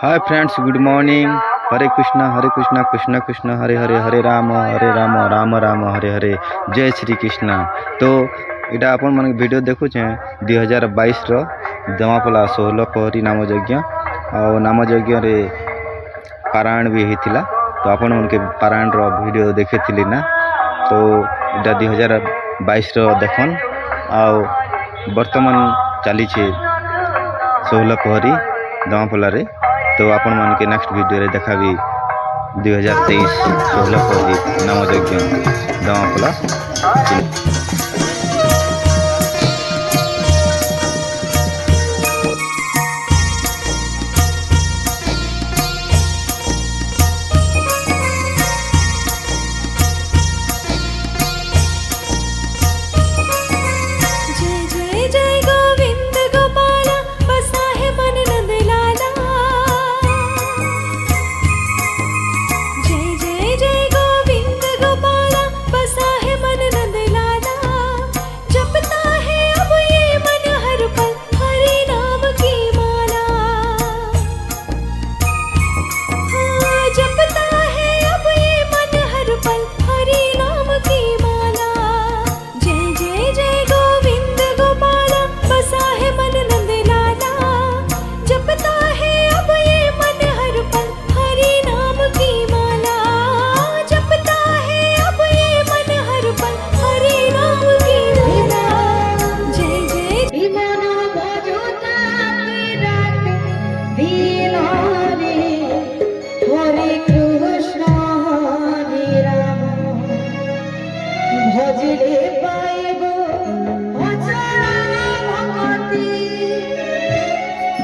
हाय friends, good morning. Hare Krishna Krishna Krishna Hare Hare, Hare Ram Ram Ram Hare Hare. जय श्री कृष्ण। तो इटा आपण मन वीडियो देखुचे 2022 रो दमापला 16 पहरी नाम यज्ञ और नाम यज्ञ रे पारायण भी होता। तो आपण मन के पारायण रो वीडियो देखे ना। तो इटा 2022 रो देखन आउ वर्तमान चली 16 पहरी दमापला रे। तो आपण मन के नेक्स्ट वीडियो रे देखा भी 2023 16 पहरी नाम यज्ञ दमापला।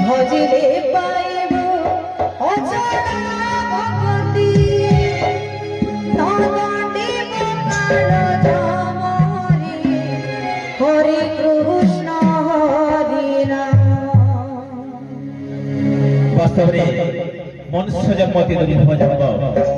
भजले पाइब अचला भगती नदंडी गोपाल जमरे हरे कृष्ण हरे राम। वास्तव में मनुष्य जन्म अति दुर्लभ जन्म।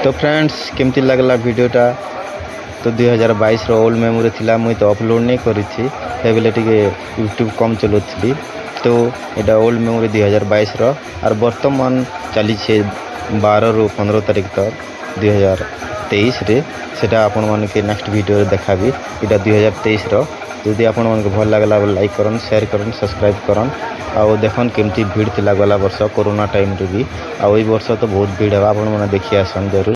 तो फ्रेंड्स केमती लगला वीडियोटा तो 2022 ओल्ड मेमोरी थिला मुई तो अपलोड नहीं करी थी बेले टिके यूट्यूब कम चलुथली तो एटा ओल्ड मेमोरी 2022 और वर्तमान चली 12 रु 15 तारीख तक 2023 रे सेटा आपण मन के नेक्स्ट वीडियो रे देखाबी एटा 2023 जदि आपण मन को भल लागला लाइक करन शेयर करन सब्सक्राइब करन आउ देखन केमती भीड़ थिला गला वर्ष कोरोना टाइम रे भी आउ वर्ष तो बहुत भीड़ है आपण मन देखि आसन जरूर।